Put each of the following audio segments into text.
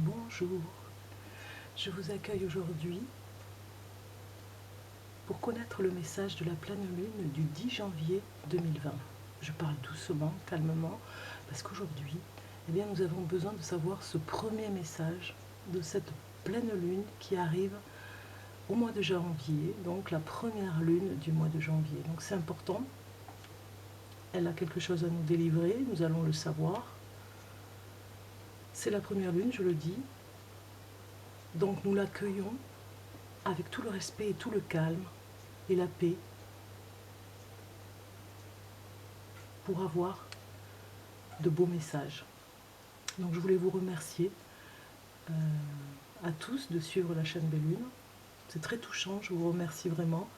Bonjour, je vous accueille aujourd'hui pour connaître le message de la pleine lune du 10 janvier 2020. Je parle doucement, calmement, parce qu'aujourd'hui, nous avons besoin de savoir ce premier message de cette pleine lune qui arrive au mois de janvier, donc la première lune du mois de janvier. Donc c'est important, elle a quelque chose à nous délivrer, nous allons le savoir. C'est la première lune, je le dis, donc nous l'accueillons avec tout le respect et tout le calme et la paix pour avoir de beaux messages. Donc je voulais vous remercier à tous de suivre la chaîne Belle Lune. C'est très touchant, je vous remercie vraiment.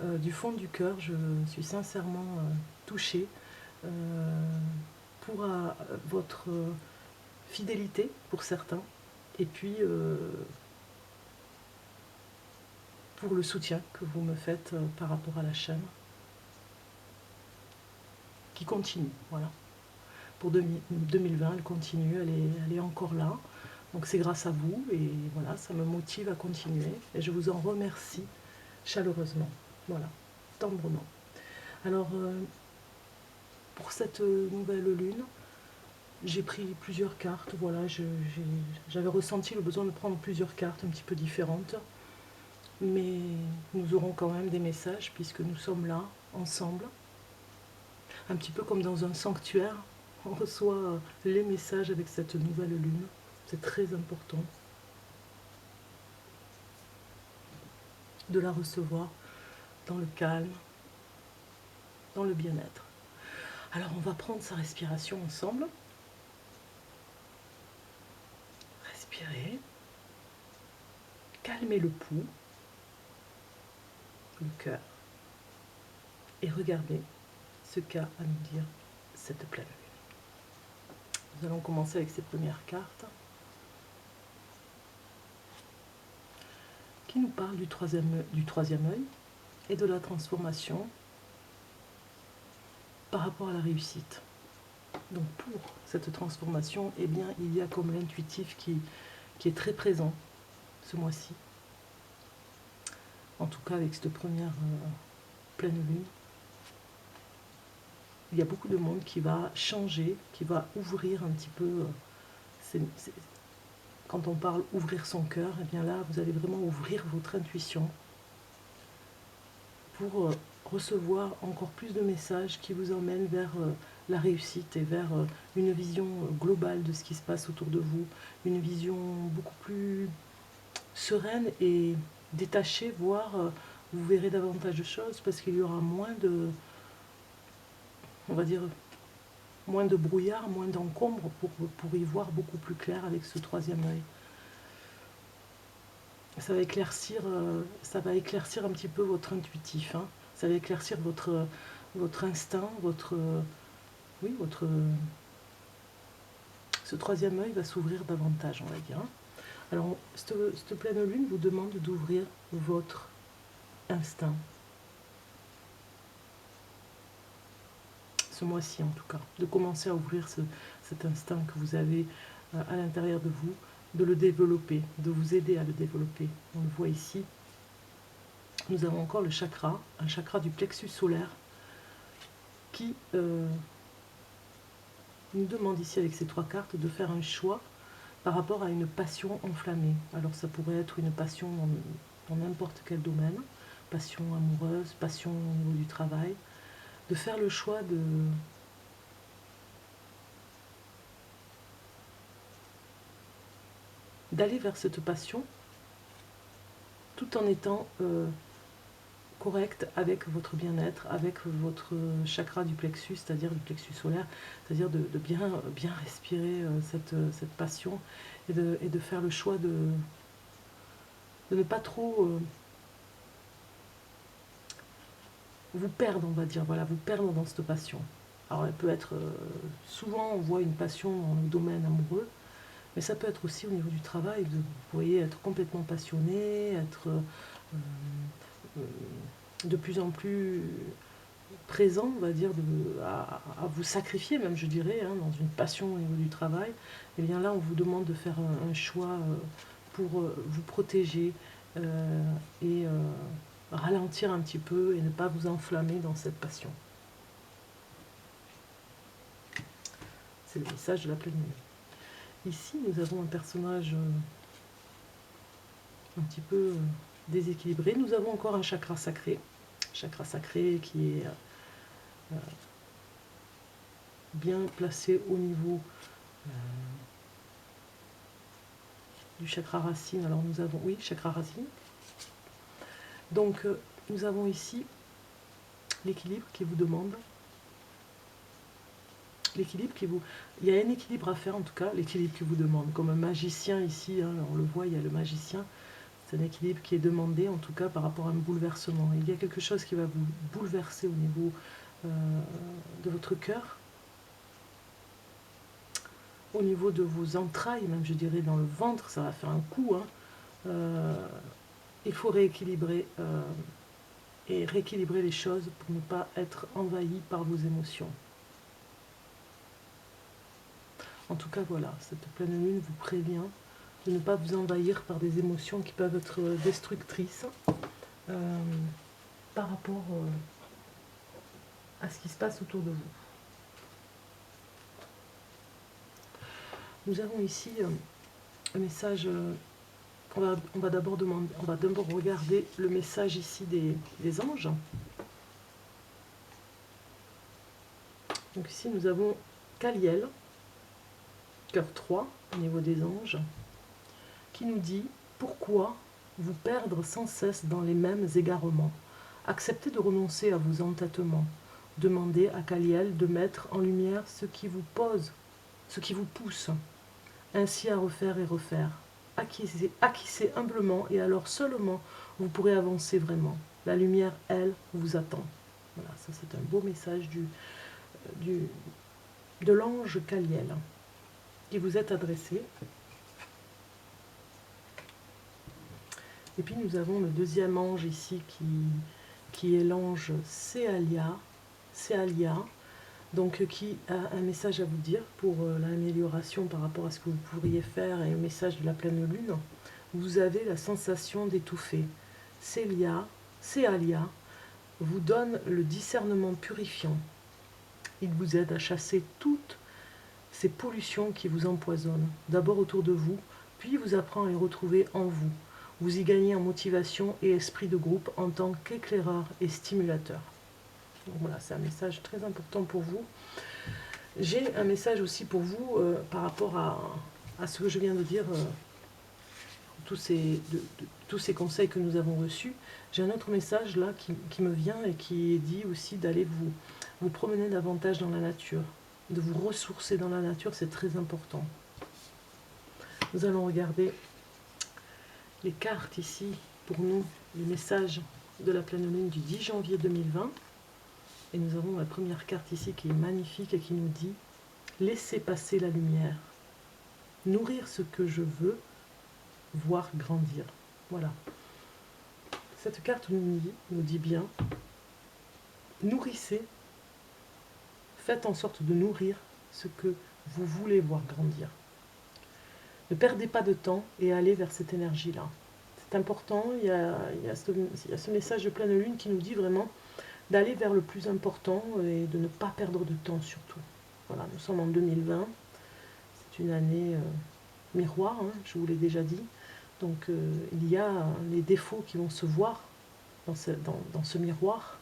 Du fond du cœur, je suis sincèrement touchée pour votre fidélité pour certains et puis pour le soutien que vous me faites par rapport à la chaîne qui continue. Voilà. Pour 2020, elle continue, elle est encore là. Donc c'est grâce à vous et voilà, ça me motive à continuer et je vous en remercie chaleureusement. Voilà, tendrement. Alors, pour cette nouvelle lune, j'ai pris plusieurs cartes. Voilà, j'avais ressenti le besoin de prendre plusieurs cartes un petit peu différentes. Mais nous aurons quand même des messages puisque nous sommes là, ensemble. Un petit peu comme dans un sanctuaire, on reçoit les messages avec cette nouvelle lune. C'est très important de la recevoir dans le calme, dans le bien-être. Alors on va prendre sa respiration ensemble. Respirez. Calmez le pouls, le cœur. Et regardez ce qu'a à nous dire cette pleine lune. Nous allons commencer avec ces premières cartes qui nous parlent du troisième œil et de la transformation par rapport à la réussite. Donc pour cette transformation, il y a comme l'intuitif qui est très présent ce mois-ci. En tout cas avec cette première pleine lune. Il y a beaucoup de monde qui va changer, qui va ouvrir un petit peu. Quand on parle ouvrir son cœur, et bien là, vous allez vraiment ouvrir votre intuition pour recevoir encore plus de messages qui vous emmènent vers la réussite et vers une vision globale de ce qui se passe autour de vous, une vision beaucoup plus sereine et détachée, voire vous verrez davantage de choses parce qu'il y aura moins de, on va dire, moins de brouillard, moins d'encombre pour y voir beaucoup plus clair avec ce troisième œil. Ça va éclaircir un petit peu votre intuitif, hein. Ça va éclaircir votre instinct, ce troisième œil va s'ouvrir davantage, on va dire, hein. Alors, cette pleine lune vous demande d'ouvrir votre instinct. Ce mois-ci, en tout cas. De commencer à ouvrir cet instinct que vous avez à l'intérieur de vous, de le développer, de vous aider à le développer. On le voit ici. Nous avons encore le chakra, un chakra du plexus solaire, qui nous demande ici avec ces trois cartes de faire un choix par rapport à une passion enflammée. Alors ça pourrait être une passion dans n'importe quel domaine, passion amoureuse, passion au niveau du travail, de faire le choix d'aller vers cette passion tout en étant correct avec votre bien-être, avec votre chakra du plexus, c'est-à-dire du plexus solaire, c'est-à-dire de bien respirer cette passion et de faire le choix de ne pas trop vous perdre, on va dire, voilà, vous perdre dans cette passion. Alors elle peut être, souvent on voit une passion dans le domaine amoureux, mais ça peut être aussi au niveau du travail, vous voyez, être complètement passionné, être de plus en plus présent, on va dire, à vous sacrifier, même je dirais, hein, dans une passion au niveau du travail, et bien là on vous demande de faire un choix pour vous protéger et ralentir un petit peu et ne pas vous enflammer dans cette passion. C'est le message de la pleine lune. Ici, nous avons un personnage un petit peu déséquilibré. Nous avons encore un chakra sacré qui est bien placé au niveau du chakra racine. Alors nous avons, oui, chakra racine. Donc nous avons ici l'équilibre qui vous demande. L'équilibre qui vous... Il y a un équilibre à faire en tout cas, l'équilibre qui vous demande. Comme un magicien ici, hein, on le voit, il y a le magicien. C'est un équilibre qui est demandé en tout cas par rapport à un bouleversement. Il y a quelque chose qui va vous bouleverser au niveau de votre cœur, au niveau de vos entrailles, même je dirais dans le ventre, ça va faire un coup. Hein. Il faut rééquilibrer et rééquilibrer les choses pour ne pas être envahi par vos émotions. En tout cas, voilà, cette pleine lune vous prévient de ne pas vous envahir par des émotions qui peuvent être destructrices par rapport à ce qui se passe autour de vous. Nous avons ici un message, on va d'abord regarder le message ici des anges. Donc ici nous avons Kaliel, cœur 3, au niveau des anges, qui nous dit « Pourquoi vous perdre sans cesse dans les mêmes égarements? Acceptez de renoncer à vos entêtements. Demandez à Kaliel de mettre en lumière ce qui vous pose, ce qui vous pousse, ainsi à refaire et refaire. Acquissez humblement et alors seulement vous pourrez avancer vraiment. La lumière, elle, vous attend. » Voilà, ça c'est un beau message de l'ange Kaliel qui vous est adressé. Et puis nous avons le deuxième ange ici qui est l'ange Céalia, donc qui a un message à vous dire pour l'amélioration par rapport à ce que vous pourriez faire et le message de la pleine lune. Vous avez la sensation d'étouffer. Céalia vous donne le discernement purifiant. Il vous aide à chasser toutes ces pollutions qui vous empoisonnent, d'abord autour de vous, puis vous apprend à les retrouver en vous. Vous y gagnez en motivation et esprit de groupe en tant qu'éclaireur et stimulateur. Donc voilà, c'est un message très important pour vous. J'ai un message aussi pour vous par rapport à ce que je viens de dire, tous ces conseils que nous avons reçus. J'ai un autre message là qui me vient et qui dit aussi d'aller vous promener davantage dans la nature, de vous ressourcer dans la nature, c'est très important. Nous allons regarder les cartes ici pour nous, les messages de la pleine lune du 10 janvier 2020. Et nous avons la première carte ici qui est magnifique et qui nous dit « Laissez passer la lumière, nourrir ce que je veux, voir grandir. » Voilà. Cette carte nous dit bien « Nourrissez, faites en sorte de nourrir ce que vous voulez voir grandir. » Ne perdez pas de temps et allez vers cette énergie-là. C'est important, il y a ce message de pleine lune qui nous dit vraiment d'aller vers le plus important et de ne pas perdre de temps surtout. Voilà, nous sommes en 2020, c'est une année miroir, hein, je vous l'ai déjà dit. Donc il y a les défauts qui vont se voir dans ce miroir.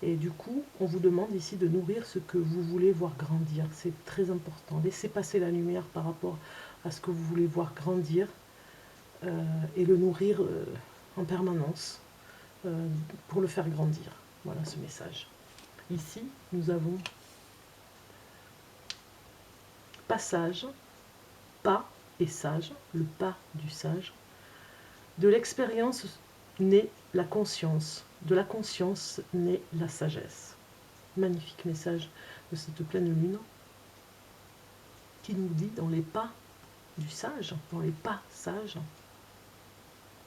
Et du coup, on vous demande ici de nourrir ce que vous voulez voir grandir. C'est très important. Laissez passer la lumière par rapport à ce que vous voulez voir grandir et le nourrir en permanence pour le faire grandir. Voilà ce message. Ici, nous avons passage, pas et sage, le pas du sage. De l'expérience naît la conscience, de la conscience naît la sagesse. Magnifique message de cette pleine lune qui nous dit dans les pas du sage, dans les pas sages,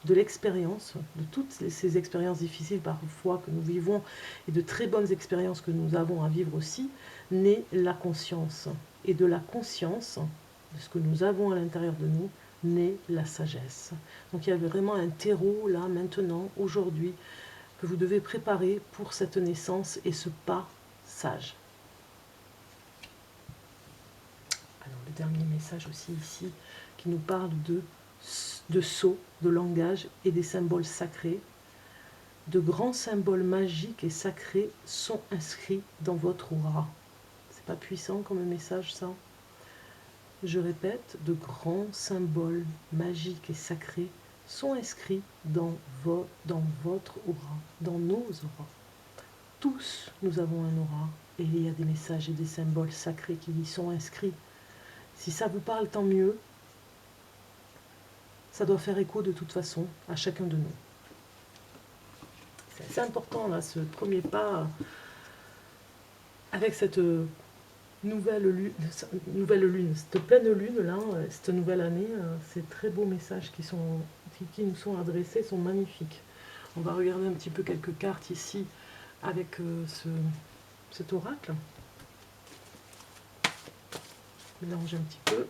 de l'expérience, de toutes ces expériences difficiles parfois que nous vivons, et de très bonnes expériences que nous avons à vivre aussi, naît la conscience. Et de la conscience, de ce que nous avons à l'intérieur de nous, naît la sagesse. Donc il y a vraiment un terreau là, maintenant, aujourd'hui, que vous devez préparer pour cette naissance et ce pas sage. Alors le dernier message aussi ici, qui nous parle de sceaux, de langage et des symboles sacrés. De grands symboles magiques et sacrés sont inscrits dans votre aura. C'est pas puissant comme message ça? Je répète, de grands symboles magiques et sacrés sont inscrits dans votre aura, dans nos auras. Tous, nous avons un aura, et il y a des messages et des symboles sacrés qui y sont inscrits. Si ça vous parle, tant mieux. Ça doit faire écho de toute façon à chacun de nous. C'est assez important là, ce premier pas avec cette nouvelle lune, cette pleine lune là, cette nouvelle année. Ces très beaux messages qui nous sont adressés sont magnifiques. On va regarder un petit peu quelques cartes ici avec cet oracle. Mélange un petit peu.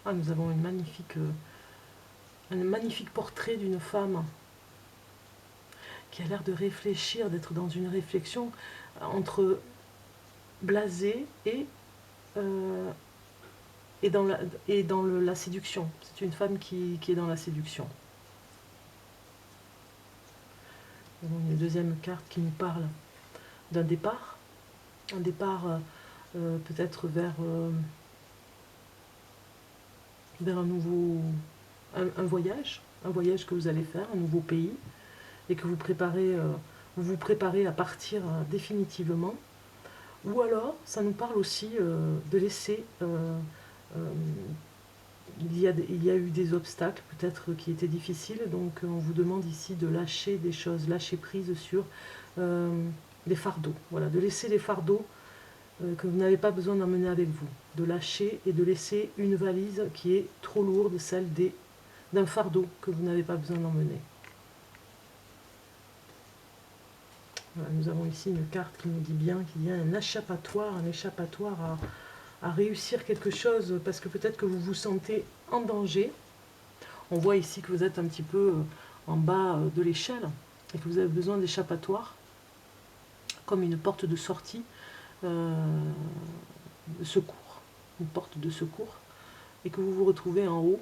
Ah, nous avons un magnifique portrait d'une femme qui a l'air de réfléchir, d'être dans une réflexion entre blasé et dans la séduction. C'est une femme qui est dans la séduction. Nous avons une deuxième carte qui nous parle d'un départ. Un départ peut-être vers un voyage que vous allez faire, un nouveau pays, et que vous vous préparez à partir définitivement. Ou alors, ça nous parle aussi de laisser... il y a eu des obstacles peut-être qui étaient difficiles, donc on vous demande ici de lâcher des choses, lâcher prise sur des fardeaux. Voilà, de laisser les fardeaux que vous n'avez pas besoin d'emmener avec vous, de lâcher et de laisser une valise qui est trop lourde, celle d'un fardeau que vous n'avez pas besoin d'emmener. Voilà, nous avons ici une carte qui nous dit bien qu'il y a un échappatoire à réussir quelque chose, parce que peut-être que vous vous sentez en danger. On voit ici que vous êtes un petit peu en bas de l'échelle et que vous avez besoin d'échappatoire, comme une porte de sortie, de secours, une porte de secours, et que vous vous retrouvez en haut,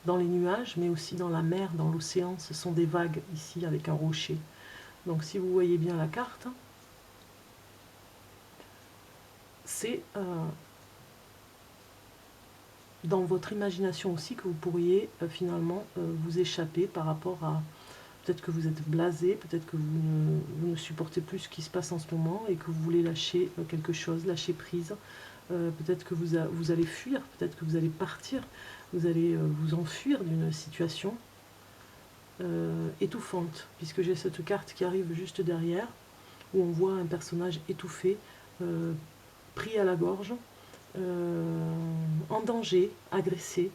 dans les nuages, mais aussi dans la mer, dans l'océan. Ce sont des vagues ici avec un rocher. Donc si vous voyez bien la carte, c'est dans votre imagination aussi que vous pourriez finalement vous échapper par rapport à... Peut-être que vous êtes blasé, peut-être que vous ne supportez plus ce qui se passe en ce moment et que vous voulez lâcher quelque chose, lâcher prise. Peut-être que vous allez fuir, peut-être que vous allez partir, vous allez vous enfuir d'une situation étouffante, puisque j'ai cette carte qui arrive juste derrière, où on voit un personnage étouffé, pris à la gorge, en danger, agressé.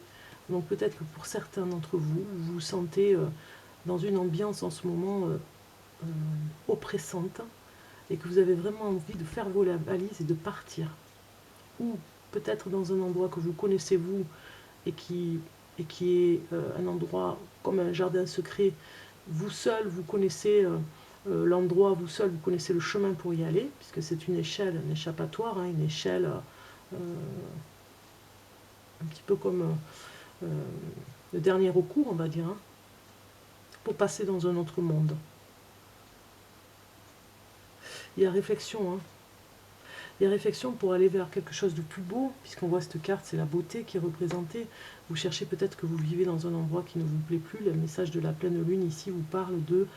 Donc peut-être que pour certains d'entre vous, vous vous sentez dans une ambiance en ce moment oppressante, et que vous avez vraiment envie de faire vos valises et de partir. Ou peut-être dans un endroit que vous connaissez vous, et qui est un endroit comme un jardin secret. Vous seul, vous connaissez l'endroit, vous seul, vous connaissez le chemin pour y aller, puisque c'est une échelle, un échappatoire, hein, une échelle un petit peu comme le dernier recours, on va dire, hein, pour passer dans un autre monde. Il y a réflexion, hein. Il y a réflexion pour aller vers quelque chose de plus beau, puisqu'on voit cette carte, c'est la beauté qui est représentée. Vous cherchez peut-être que vous vivez dans un endroit qui ne vous plaît plus. Le message de la pleine lune ici vous parle de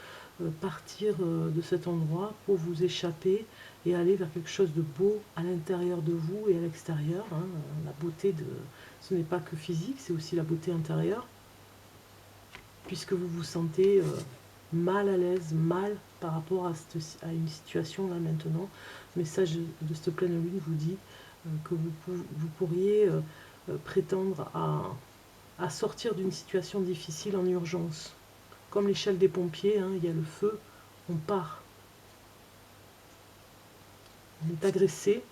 partir de cet endroit pour vous échapper et aller vers quelque chose de beau à l'intérieur de vous et à l'extérieur. Hein. La beauté, ce n'est pas que physique, c'est aussi la beauté intérieure, puisque vous vous sentez mal à l'aise, mal par rapport à une situation là maintenant. Le message de cette pleine lune vous dit que vous pourriez prétendre à sortir d'une situation difficile en urgence. Comme l'échelle des pompiers, hein, il y a le feu, on part. On est agressé,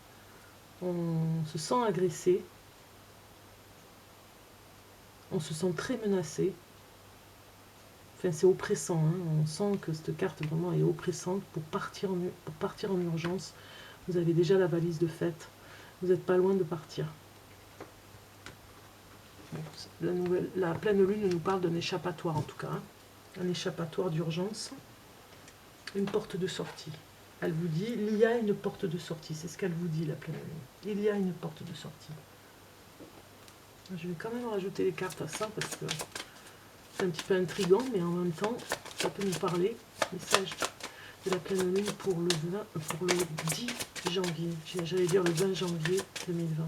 on se sent agressé, on se sent très menacé. Enfin, c'est oppressant, hein. On sent que cette carte vraiment est oppressante pour partir en urgence. Vous avez déjà la valise de fête, vous n'êtes pas loin de partir. La pleine lune nous parle d'un échappatoire en tout cas, hein. Un échappatoire d'urgence, une porte de sortie. Elle vous dit, il y a une porte de sortie, c'est ce qu'elle vous dit la pleine lune. Il y a une porte de sortie. Je vais quand même rajouter les cartes à ça parce que c'est un petit peu intriguant, mais en même temps, ça peut nous parler. Message de la pleine lune pour le 10 janvier. J'allais dire le 20 janvier 2020.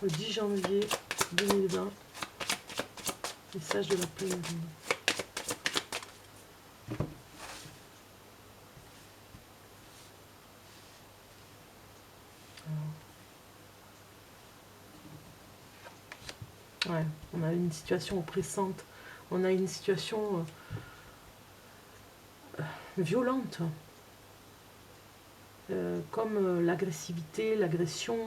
Le 10 janvier 2020, message de la pleine lune. Ouais, on a une situation oppressante, on a une situation violente, comme l'agressivité, l'agression,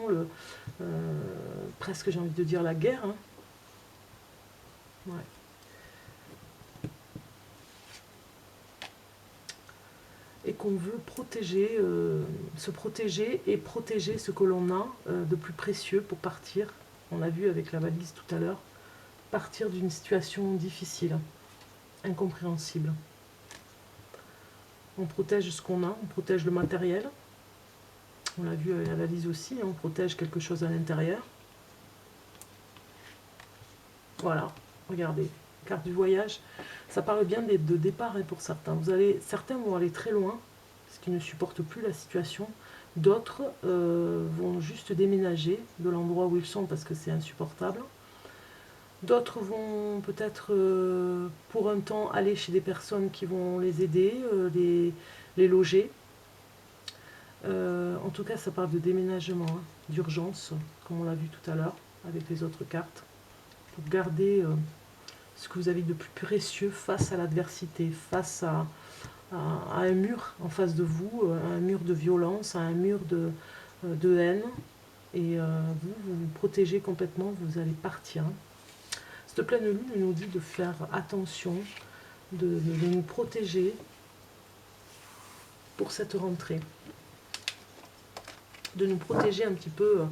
presque j'ai envie de dire la guerre. Hein. Ouais. Et qu'on veut protéger, se protéger et protéger ce que l'on a de plus précieux pour partir. On l'a vu avec la valise tout à l'heure, partir d'une situation difficile, incompréhensible. On protège ce qu'on a, on protège le matériel. On l'a vu avec la valise aussi, hein, on protège quelque chose à l'intérieur. Voilà, regardez, carte du voyage. Ça parle bien de départ hein, pour certains. Certains vont aller très loin, parce qu'ils ne supportent plus la situation. D'autres vont juste déménager de l'endroit où ils sont parce que c'est insupportable. D'autres vont peut-être pour un temps aller chez des personnes qui vont les aider, les loger. En tout cas, ça parle de déménagement, hein, d'urgence, comme on l'a vu tout à l'heure avec les autres cartes, pour garder ce que vous avez de plus précieux face à l'adversité, face à un mur en face de vous, un mur de violence, un mur de haine, et vous vous protégez complètement, vous allez partir. Cette pleine lune nous dit de faire attention, de nous protéger pour cette rentrée. De nous protéger un petit peu,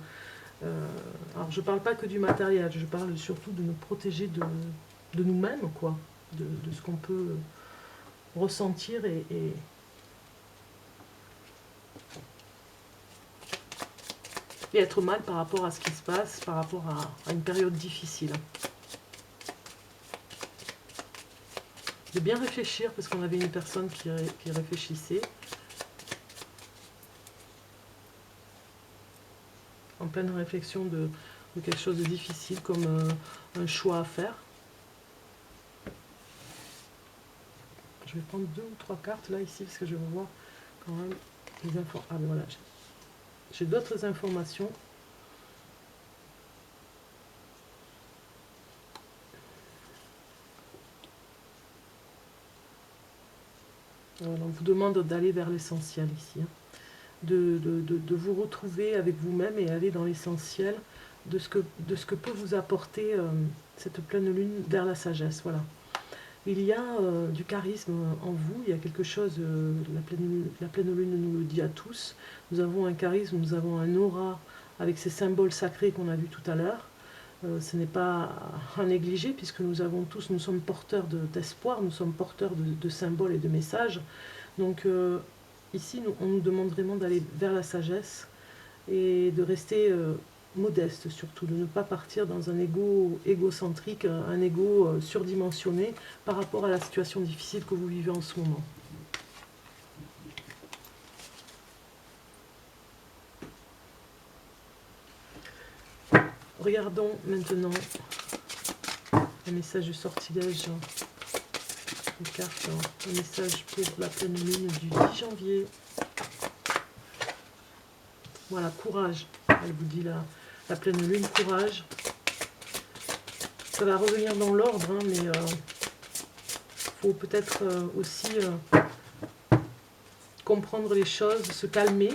alors je ne parle pas que du matériel, je parle surtout de nous protéger de nous-mêmes, quoi, de ce qu'on peut ressentir et être mal par rapport à ce qui se passe, par rapport à une période difficile. De bien réfléchir, parce qu'on avait une personne qui réfléchissait, en pleine réflexion de quelque chose de difficile, comme un choix à faire. Je vais prendre 2 ou 3 cartes là, ici, parce que je vais voir quand même les infos. Ah ben voilà, j'ai d'autres informations. Alors, on vous demande d'aller vers l'essentiel ici, hein. De vous retrouver avec vous-même et aller dans l'essentiel de ce que peut vous apporter cette pleine lune vers la sagesse. Voilà. Il y a du charisme en vous, il y a quelque chose, la pleine lune nous le dit à tous. Nous avons un charisme, nous avons un aura avec ces symboles sacrés qu'on a vus tout à l'heure. Ce n'est pas à négliger puisque nous sommes porteurs d'espoir, nous sommes porteurs de symboles et de messages. Donc ici, on nous demande vraiment d'aller vers la sagesse et de rester modeste surtout, de ne pas partir dans un ego égocentrique, un ego surdimensionné par rapport à la situation difficile que vous vivez en ce moment. Regardons maintenant un message de sortilège, une carte, un message pour la pleine lune du 10 janvier. Voilà, courage, elle vous dit la pleine lune, courage. Ça va revenir dans l'ordre, hein, mais faut peut-être aussi comprendre les choses, se calmer,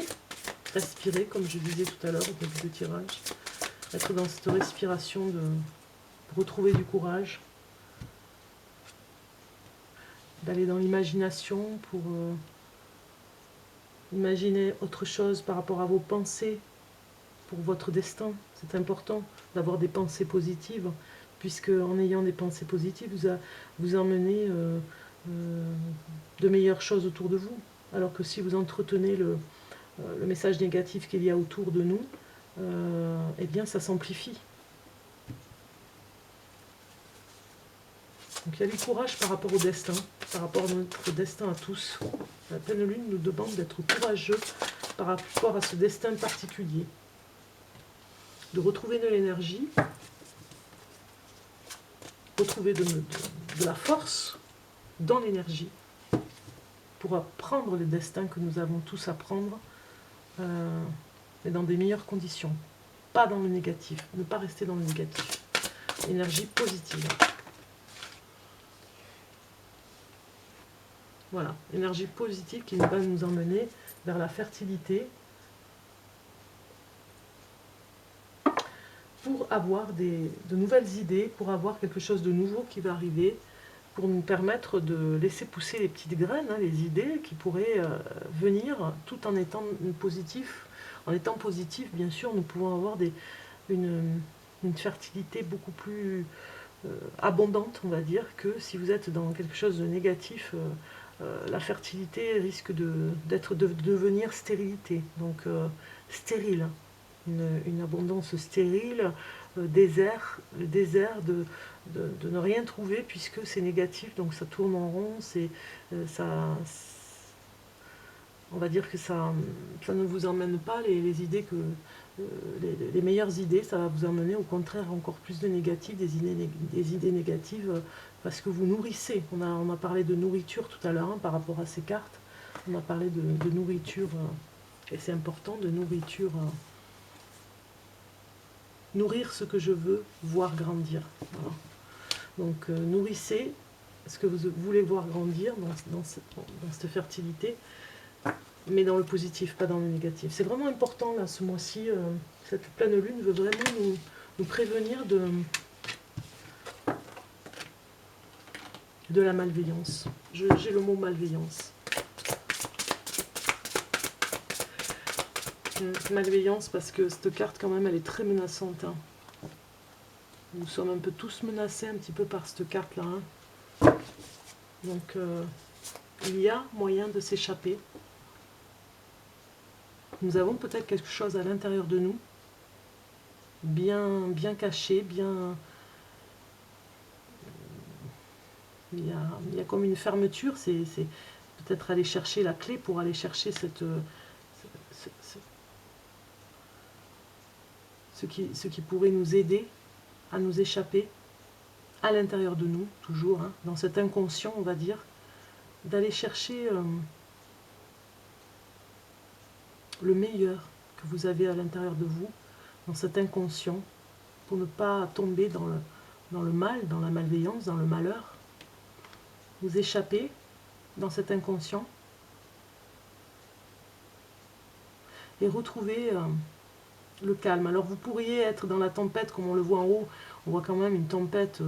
respirer, comme je disais tout à l'heure au début du tirage. Être dans cette respiration, de retrouver du courage, d'aller dans l'imagination pour imaginer autre chose par rapport à vos pensées pour votre destin. C'est important d'avoir des pensées positives, puisque en ayant des pensées positives, vous emmenez de meilleures choses autour de vous. Alors que si vous entretenez le message négatif qu'il y a autour de nous, eh bien ça s'amplifie. Donc il y a du courage par rapport au destin, par rapport à notre destin à tous. La pleine lune nous demande d'être courageux par rapport à ce destin particulier. De retrouver de l'énergie, retrouver de la force dans l'énergie pour apprendre le destin que nous avons tous à prendre, mais dans des meilleures conditions. Pas dans le négatif, ne pas rester dans le négatif. Énergie positive. Voilà, énergie positive qui va nous emmener vers la fertilité pour avoir de nouvelles idées, pour avoir quelque chose de nouveau qui va arriver, pour nous permettre de laisser pousser les petites graines, hein, les idées qui pourraient venir tout en étant positif. En étant positif, bien sûr, nous pouvons avoir une fertilité beaucoup plus abondante, on va dire, que si vous êtes dans quelque chose de négatif. La fertilité risque de devenir stérilité, donc stérile, une abondance stérile, désert, le désert de ne rien trouver puisque c'est négatif, donc ça tourne en rond, ça, on va dire que ça ne vous emmène pas les idées que les meilleures idées, ça va vous emmener au contraire encore plus de négatifs, des idées négatives, parce que vous nourrissez. On a parlé de nourriture tout à l'heure, hein, par rapport à ces cartes. On a parlé de nourriture, et c'est important, de nourriture. Nourrir ce que je veux voir grandir. Voilà. Donc nourrissez ce que vous voulez voir grandir dans cette fertilité, mais dans le positif, pas dans le négatif. C'est vraiment important, là, ce mois-ci, cette pleine lune veut vraiment nous prévenir de la malveillance. J'ai le mot malveillance. Malveillance, parce que cette carte, quand même, elle est très menaçante. Hein. Nous sommes un peu tous menacés un petit peu par cette carte-là. Hein. Donc, il y a moyen de s'échapper. Nous avons peut-être quelque chose à l'intérieur de nous, bien caché, bien... Il y a comme une fermeture, c'est peut-être aller chercher la clé pour aller chercher ce qui pourrait nous aider à nous échapper à l'intérieur de nous, toujours, hein, dans cet inconscient, on va dire, d'aller chercher le meilleur que vous avez à l'intérieur de vous, dans cet inconscient, pour ne pas tomber dans le mal, dans la malveillance, dans le malheur. Vous échappez dans cet inconscient et retrouver le calme. Alors vous pourriez être dans la tempête, comme on le voit en haut, on voit quand même une tempête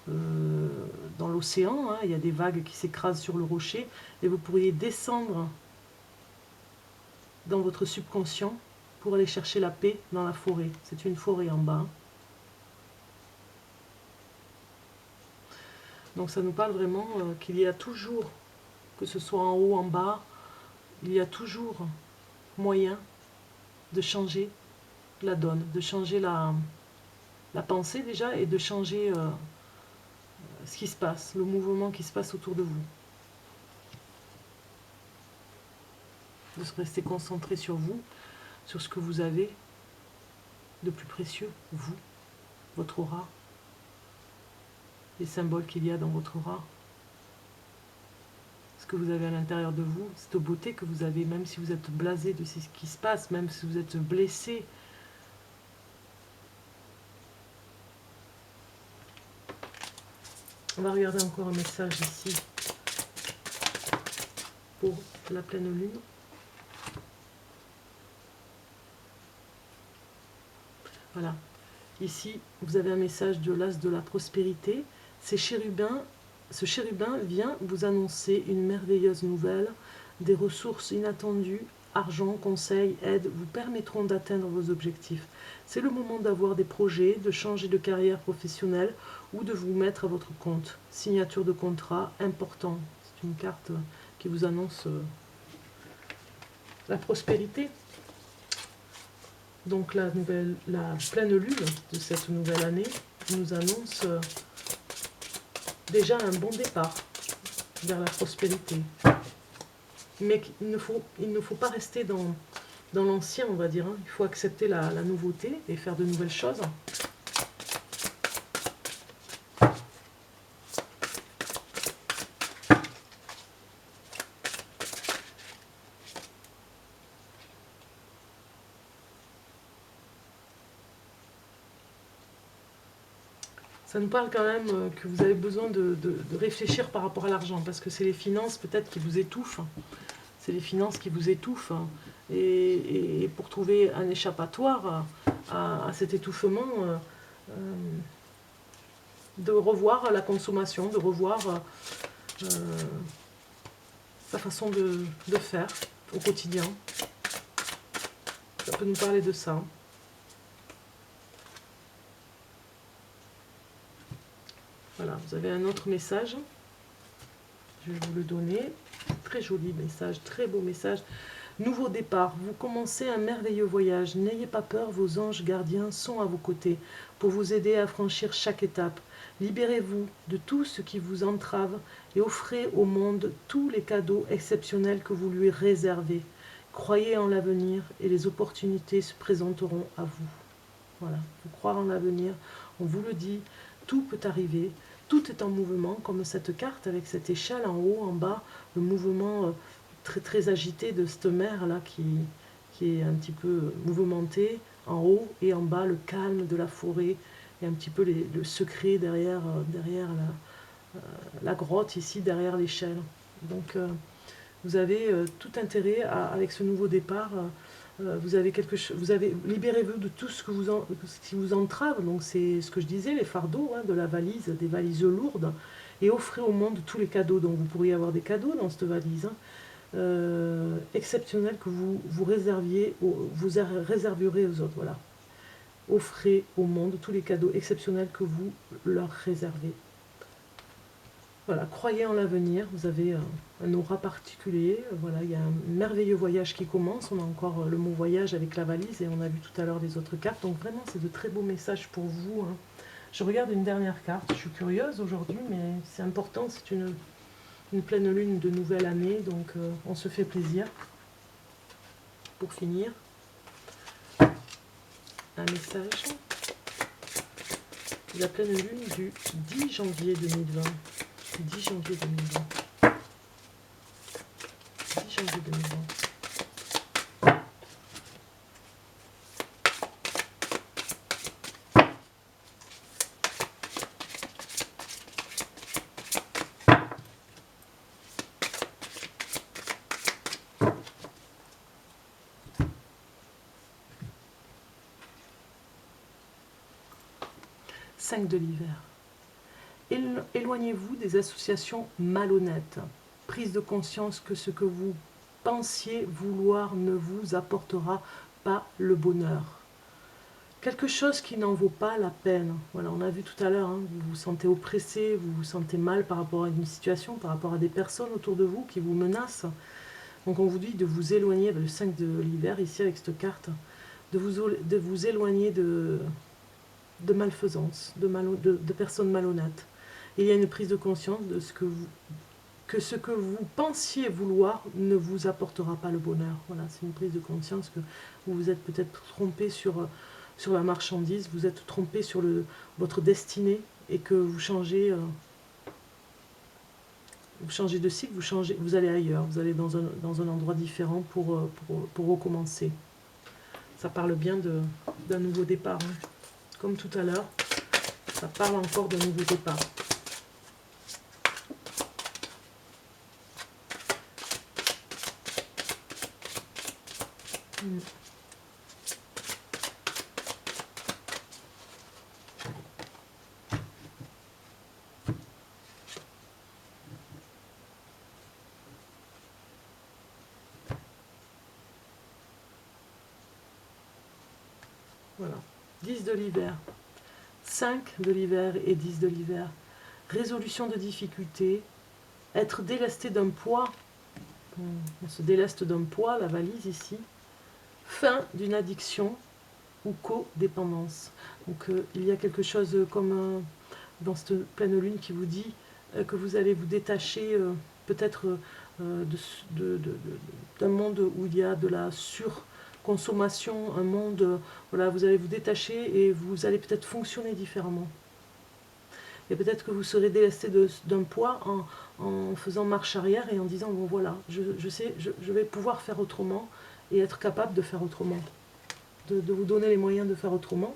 dans l'océan, hein, il y a des vagues qui s'écrasent sur le rocher, et vous pourriez descendre dans votre subconscient pour aller chercher la paix dans la forêt. C'est une forêt en bas. Donc ça nous parle vraiment qu'il y a toujours, que ce soit en haut, en bas, il y a toujours moyen de changer la donne, de changer la pensée déjà, et de changer ce qui se passe, le mouvement qui se passe autour de vous. De se rester concentré sur vous, sur ce que vous avez de plus précieux, vous, votre aura, les symboles qu'il y a dans votre aura, ce que vous avez à l'intérieur de vous, cette beauté que vous avez, même si vous êtes blasé de ce qui se passe, même si vous êtes blessé. On va regarder encore un message ici pour la pleine lune. Voilà. Ici, vous avez un message de l'as de la prospérité. Ce chérubin vient vous annoncer une merveilleuse nouvelle. Des ressources inattendues, argent, conseils, aide vous permettront d'atteindre vos objectifs. C'est le moment d'avoir des projets, de changer de carrière professionnelle ou de vous mettre à votre compte. Signature de contrat important. C'est une carte qui vous annonce la prospérité. Donc la pleine lune de cette nouvelle année nous annonce déjà un bon départ vers la prospérité. Mais il ne faut pas rester dans l'ancien, on va dire. Hein. Il faut accepter la nouveauté et faire de nouvelles choses. Ça nous parle quand même que vous avez besoin de réfléchir par rapport à l'argent, parce que c'est les finances peut-être qui vous étouffent. C'est les finances qui vous étouffent. Et pour trouver un échappatoire à cet étouffement, de revoir la consommation, de revoir sa façon de faire au quotidien. Ça peut nous parler de ça. Voilà, vous avez un autre message. Je vais vous le donner. Très joli message, très beau message. Nouveau départ, vous commencez un merveilleux voyage. N'ayez pas peur, vos anges gardiens sont à vos côtés pour vous aider à franchir chaque étape. Libérez-vous de tout ce qui vous entrave et offrez au monde tous les cadeaux exceptionnels que vous lui réservez. Croyez en l'avenir et les opportunités se présenteront à vous. Voilà, faut croire en l'avenir. On vous le dit, tout peut arriver. Tout est en mouvement, comme cette carte avec cette échelle en haut, en bas, le mouvement très très agité de cette mer là qui est un petit peu mouvementée, en haut et en bas, le calme de la forêt et un petit peu le secret derrière la grotte ici, derrière l'échelle. Donc vous avez tout intérêt avec ce nouveau départ. Vous avez libérez-vous de tout ce qui vous entrave. Donc c'est ce que je disais, les fardeaux de la valise, des valises lourdes, et offrez au monde tous les cadeaux. Donc vous pourriez avoir des cadeaux dans cette valise exceptionnels que vous réserverez aux autres. Voilà. Offrez au monde tous les cadeaux exceptionnels que vous leur réservez. Voilà, croyez en l'avenir, vous avez un aura particulier, voilà, il y a un merveilleux voyage qui commence, on a encore le mot voyage avec la valise et on a vu tout à l'heure les autres cartes, donc vraiment c'est de très beaux messages pour vous. Hein. Je regarde une dernière carte, je suis curieuse aujourd'hui, mais c'est important, c'est une pleine lune de nouvelle année, donc on se fait plaisir. Pour finir, un message, la pleine lune du 10 janvier 2020. 10 janvier 2020. 10 janvier 2020. Cinq de l'hiver. Éloignez-vous des associations malhonnêtes. Prise de conscience que ce que vous pensiez vouloir ne vous apportera pas le bonheur. Quelque chose qui n'en vaut pas la peine. Voilà, on a vu tout à l'heure, hein, vous vous sentez oppressé, vous vous sentez mal par rapport à une situation, par rapport à des personnes autour de vous qui vous menacent. Donc on vous dit de vous éloigner, le 5 de l'hiver ici avec cette carte, de vous éloigner de malfaisance, de personnes malhonnêtes. Il y a une prise de conscience de ce que vous pensiez vouloir ne vous apportera pas le bonheur. Voilà, c'est une prise de conscience que vous vous êtes peut-être trompé sur la marchandise, vous êtes trompé sur votre destinée et que vous changez de cycle, vous allez ailleurs, vous allez dans un endroit différent pour recommencer. Ça parle bien d'un nouveau départ. Hein. Comme tout à l'heure, ça parle encore d'un nouveau départ. Voilà. 10 de l'hiver. 5 de l'hiver et 10 de l'hiver. Résolution de difficultés. Être délesté d'un poids. On se déleste d'un poids, la valise ici. Fin d'une addiction ou codépendance. Donc il y a quelque chose comme dans cette pleine lune qui vous dit que vous allez vous détacher peut-être d'un monde où il y a de la surconsommation, un monde, voilà, vous allez vous détacher et vous allez peut-être fonctionner différemment. Et peut-être que vous serez délesté d'un poids en faisant marche arrière et en disant, bon voilà, je sais, je vais pouvoir faire autrement et être capable de faire autrement. De vous donner les moyens de faire autrement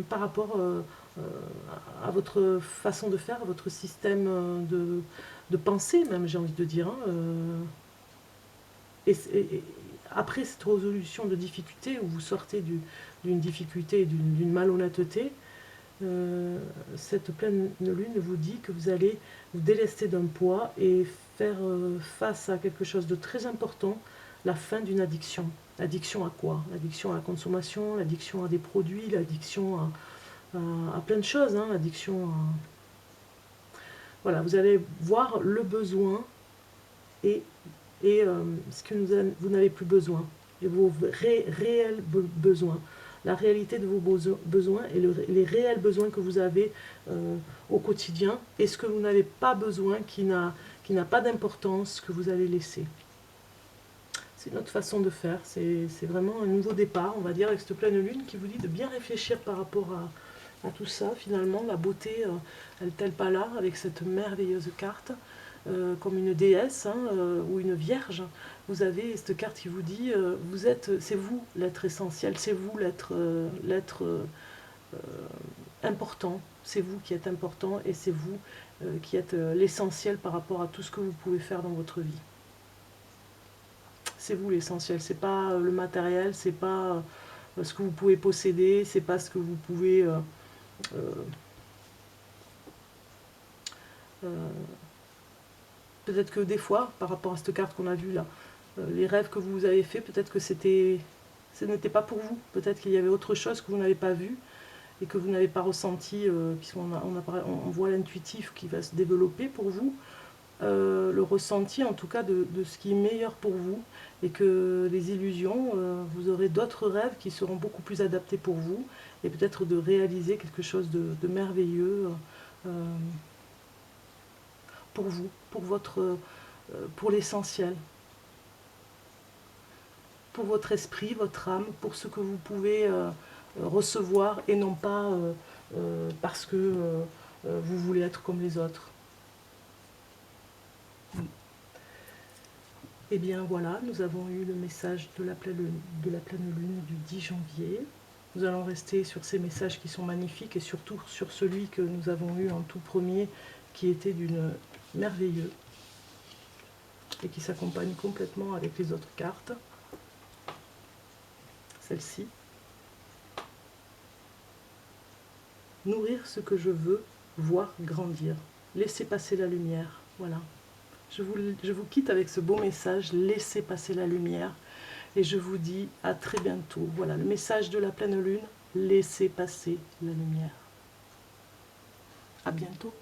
par rapport à votre façon de faire, à votre système de pensée même, j'ai envie de dire. Et après cette résolution de difficulté, où vous sortez d'une difficulté, d'une malhonnêteté, cette pleine lune vous dit que vous allez vous délester d'un poids et faire face à quelque chose de très important, la fin d'une addiction. L'addiction à quoi? L'addiction à la consommation, l'addiction à des produits, l'addiction à plein de choses, hein, l'addiction à... Voilà, vous allez voir le besoin et ce que vous n'avez plus besoin, et vos réels besoins, la réalité de vos besoins et les réels besoins que vous avez au quotidien, et ce que vous n'avez pas besoin, qui n'a pas d'importance, que vous allez laisser. C'est notre façon de faire, c'est vraiment un nouveau départ, on va dire, avec cette pleine lune qui vous dit de bien réfléchir par rapport à tout ça. Finalement, la beauté, elle n'est-elle pas là, avec cette merveilleuse carte comme une déesse hein, ou une vierge. Vous avez cette carte qui vous dit vous êtes, c'est vous l'être essentiel, c'est vous l'être important, c'est vous qui êtes important et c'est vous qui êtes l'essentiel par rapport à tout ce que vous pouvez faire dans votre vie. C'est vous l'essentiel, c'est pas le matériel, c'est pas ce que vous pouvez posséder, c'est pas ce que vous pouvez peut-être que des fois, par rapport à cette carte qu'on a vue là, les rêves que vous avez faits, peut-être que ce n'était pas pour vous, peut-être qu'il y avait autre chose que vous n'avez pas vu et que vous n'avez pas ressenti, puisqu'on voit l'intuitif qui va se développer pour vous, le ressenti en tout cas de ce qui est meilleur pour vous, et que les illusions, vous aurez d'autres rêves qui seront beaucoup plus adaptés pour vous, et peut-être de réaliser quelque chose de merveilleux pour vous, pour l'essentiel, pour votre esprit, votre âme, pour ce que vous pouvez recevoir, et non pas parce que vous voulez être comme les autres. Et bien voilà, nous avons eu le message de la pleine lune du 10 janvier. Nous allons rester sur ces messages qui sont magnifiques, et surtout sur celui que nous avons eu en tout premier, qui était d'une merveilleux et qui s'accompagne complètement avec les autres cartes. Celle-ci. Nourrir ce que je veux, voir grandir. Laissez passer la lumière. Voilà. Je vous quitte avec ce beau message, laissez passer la lumière, et je vous dis à très bientôt. Voilà, le message de la pleine lune, laissez passer la lumière. À bientôt.